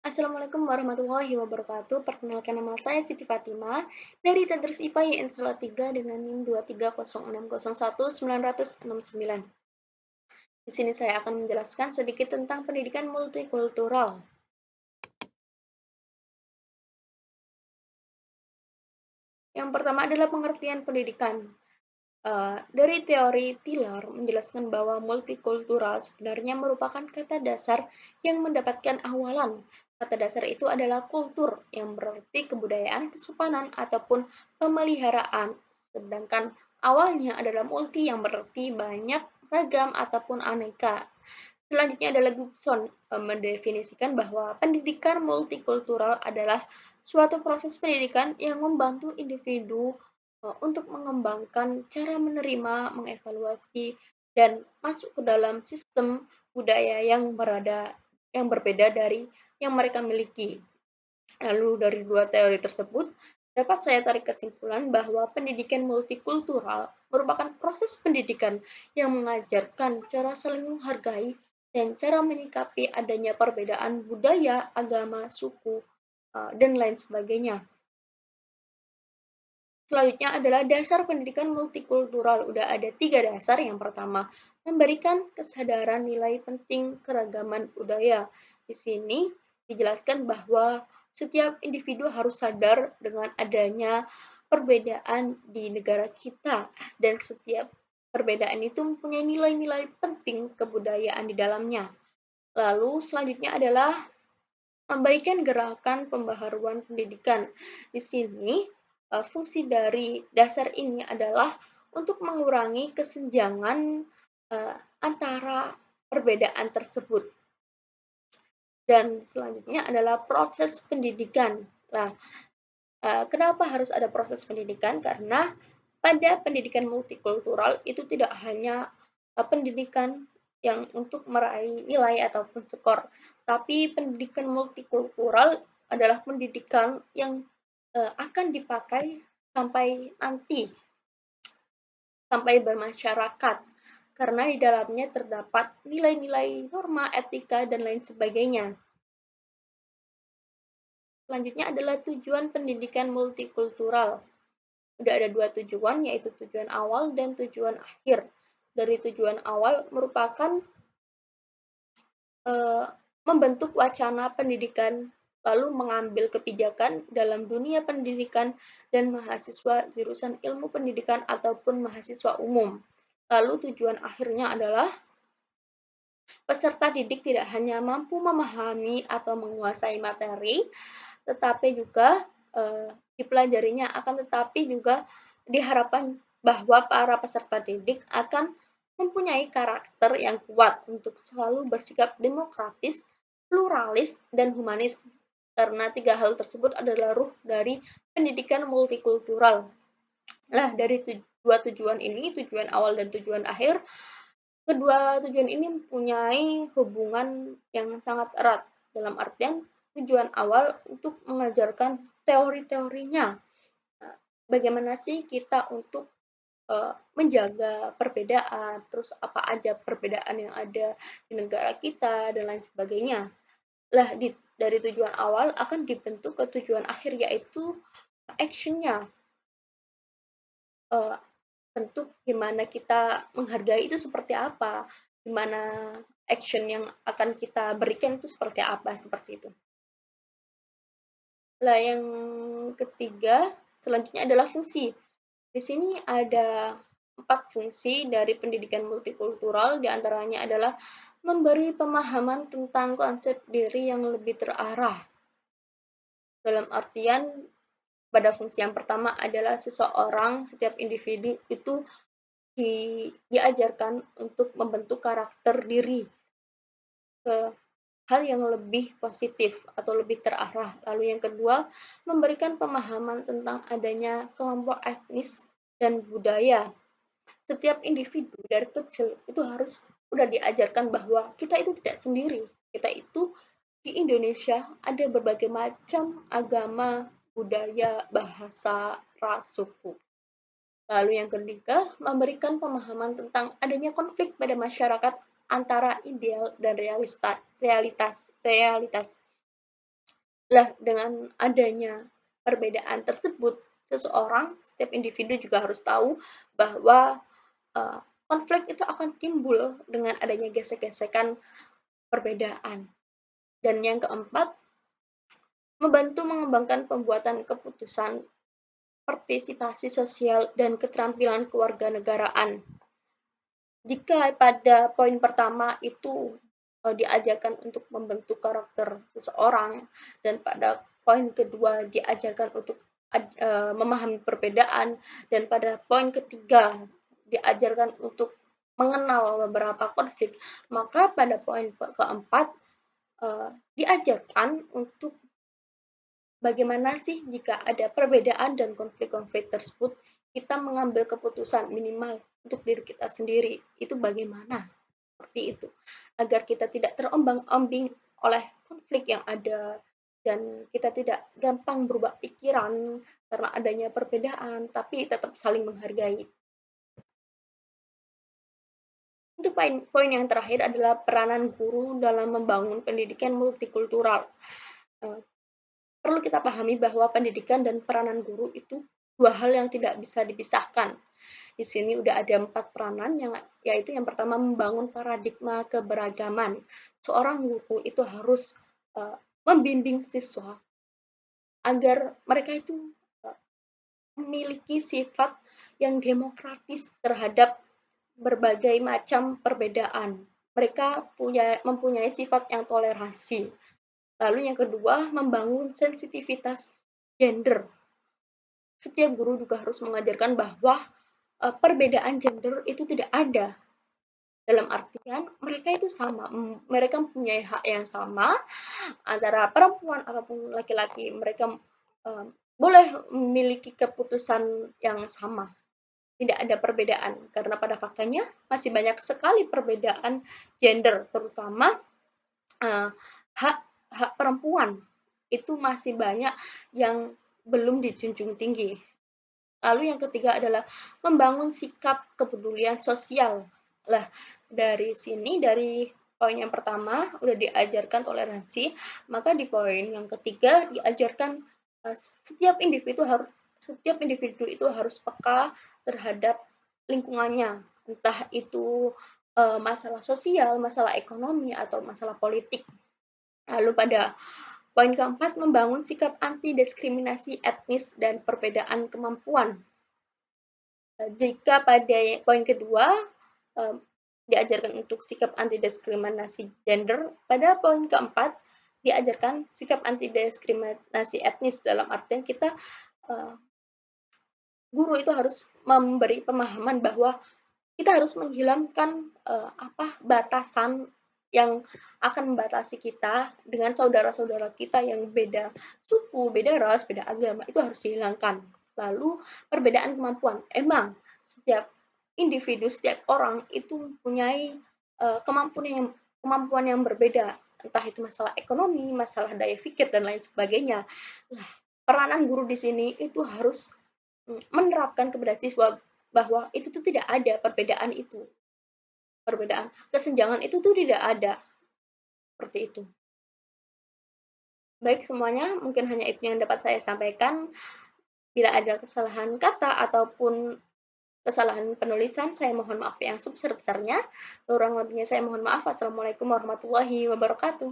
Assalamualaikum warahmatullahi wabarakatuh. Perkenalkan nama saya Siti Fatimah dari Tadris IPA YN Salatiga dengan NIM 23060019969. Di sini saya akan menjelaskan sedikit tentang pendidikan multikultural. Yang pertama adalah pengertian pendidikan. Dari teori Tyler menjelaskan bahwa multikultural sebenarnya merupakan kata dasar yang mendapatkan awalan. Kata dasar itu adalah kultur, yang berarti kebudayaan, kesopanan, ataupun pemeliharaan. Sedangkan awalnya adalah multi, yang berarti banyak, ragam, ataupun aneka. Selanjutnya adalah Gibson mendefinisikan bahwa pendidikan multikultural adalah suatu proses pendidikan yang membantu individu untuk mengembangkan cara menerima, mengevaluasi, dan masuk ke dalam sistem budaya yang berbeda dari yang mereka miliki. Lalu dari dua teori tersebut, dapat saya tarik kesimpulan bahwa pendidikan multikultural merupakan proses pendidikan yang mengajarkan cara saling menghargai dan cara menyikapi adanya perbedaan budaya, agama, suku, dan lain sebagainya. Selanjutnya adalah dasar pendidikan multikultural. Udah ada 3 dasar. Yang pertama, memberikan kesadaran nilai penting keragaman budaya. Di sini dijelaskan bahwa setiap individu harus sadar dengan adanya perbedaan di negara kita dan setiap perbedaan itu mempunyai nilai-nilai penting kebudayaan di dalamnya. Lalu selanjutnya adalah memberikan gerakan pembaharuan pendidikan. Di sini, fungsi dari dasar ini adalah untuk mengurangi kesenjangan antara perbedaan tersebut. Dan selanjutnya adalah proses pendidikan. Nah, kenapa harus ada proses pendidikan? Karena pada pendidikan multikultural itu tidak hanya pendidikan yang untuk meraih nilai ataupun skor, tapi pendidikan multikultural adalah pendidikan yang akan dipakai sampai nanti, sampai bermasyarakat, karena di dalamnya terdapat nilai-nilai norma, etika, dan lain sebagainya. Selanjutnya adalah tujuan pendidikan multikultural. Udah ada dua tujuan, yaitu tujuan awal dan tujuan akhir. Dari tujuan awal merupakan membentuk wacana pendidikan, lalu mengambil kebijakan dalam dunia pendidikan dan mahasiswa jurusan ilmu pendidikan ataupun mahasiswa umum. Lalu tujuan akhirnya adalah peserta didik tidak hanya mampu memahami atau menguasai materi, tetapi juga dipelajarinya, akan tetapi juga diharapkan bahwa para peserta didik akan mempunyai karakter yang kuat untuk selalu bersikap demokratis, pluralis, dan humanis. Karena tiga hal tersebut adalah ruh dari pendidikan multikultural. Nah, dari dua tujuan ini, tujuan awal dan tujuan akhir, kedua tujuan ini mempunyai hubungan yang sangat erat. Dalam artian, tujuan awal untuk mengajarkan teori-teorinya. Nah, bagaimana sih kita untuk menjaga perbedaan, terus apa aja perbedaan yang ada di negara kita, dan lain sebagainya. Lah, dari tujuan awal akan dibentuk ke tujuan akhir, yaitu action-nya. Bentuk gimana kita menghargai itu seperti apa, gimana action yang akan kita berikan itu seperti apa, seperti itu. Lah, yang ketiga, selanjutnya adalah fungsi. Di sini ada 4 fungsi dari pendidikan multikultural, diantaranya adalah memberi pemahaman tentang konsep diri yang lebih terarah. Dalam artian, pada fungsi yang pertama adalah seseorang, setiap individu itu diajarkan untuk membentuk karakter diri ke hal yang lebih positif atau lebih terarah. Lalu yang kedua, memberikan pemahaman tentang adanya kelompok etnis dan budaya. Setiap individu dari kecil itu harus udah diajarkan bahwa kita itu tidak sendiri. Kita itu di Indonesia ada berbagai macam agama, budaya, bahasa, ras, suku. Lalu yang ketiga, memberikan pemahaman tentang adanya konflik pada masyarakat antara ideal dan realitas. Lah, dengan adanya perbedaan tersebut, setiap individu juga harus tahu bahwa uh, konflik itu akan timbul dengan adanya gesek-gesekan perbedaan. Dan yang keempat, membantu mengembangkan pembuatan keputusan, partisipasi sosial, dan keterampilan kewarganegaraan. Jika pada poin pertama itu diajarkan untuk membentuk karakter seseorang, dan pada poin kedua diajarkan untuk memahami perbedaan, dan pada poin ketiga diajarkan untuk mengenal beberapa konflik, maka pada poin keempat diajarkan untuk bagaimana sih jika ada perbedaan dan konflik-konflik tersebut, kita mengambil keputusan minimal untuk diri kita sendiri. Itu bagaimana? Seperti itu. Agar kita tidak terombang-ambing oleh konflik yang ada dan kita tidak gampang berubah pikiran karena adanya perbedaan, tapi tetap saling menghargai. Untuk poin yang terakhir adalah peranan guru dalam membangun pendidikan multikultural. Perlu kita pahami bahwa pendidikan dan peranan guru itu dua hal yang tidak bisa dipisahkan. Di sini udah ada 4 peranan, yaitu yang pertama membangun paradigma keberagaman. Seorang guru itu harus membimbing siswa agar mereka itu memiliki sifat yang demokratis terhadap berbagai macam perbedaan. Mereka mempunyai sifat yang toleransi. Lalu yang kedua, membangun sensitivitas gender. Setiap guru juga harus mengajarkan bahwa perbedaan gender itu tidak ada. Dalam artian mereka itu sama, mereka mempunyai hak yang sama antara perempuan ataupun laki-laki. Mereka boleh memiliki keputusan yang sama. Tidak ada perbedaan, karena pada faktanya masih banyak sekali perbedaan gender, terutama hak hak perempuan itu masih banyak yang belum dijunjung tinggi. Lalu yang ketiga adalah membangun sikap kepedulian sosial. Lah, dari sini, dari poin yang pertama udah diajarkan toleransi, maka di poin yang ketiga diajarkan setiap individu itu harus peka terhadap lingkungannya, entah itu masalah sosial, masalah ekonomi, atau masalah politik. Lalu pada poin keempat, membangun sikap anti-diskriminasi etnis dan perbedaan kemampuan. Jika pada poin kedua diajarkan untuk sikap anti-diskriminasi gender, pada poin keempat diajarkan sikap anti-diskriminasi etnis, dalam artian kita guru itu harus memberi pemahaman bahwa kita harus menghilangkan batasan yang akan membatasi kita dengan saudara-saudara kita yang beda suku, beda ras, beda agama, itu harus dihilangkan. Lalu perbedaan kemampuan, emang setiap individu, setiap orang itu mempunyai kemampuan yang berbeda, entah itu masalah ekonomi, masalah daya pikir, dan lain sebagainya. Nah, peranan guru di sini itu harus menerapkan kepada siswa bahwa itu tuh tidak ada perbedaan itu. Perbedaan, kesenjangan itu tuh tidak ada. Seperti itu. Baik semuanya, mungkin hanya itu yang dapat saya sampaikan. Bila ada kesalahan kata ataupun kesalahan penulisan, saya mohon maaf yang sebesar-besarnya. Kurang lebihnya saya mohon maaf. Assalamualaikum warahmatullahi wabarakatuh.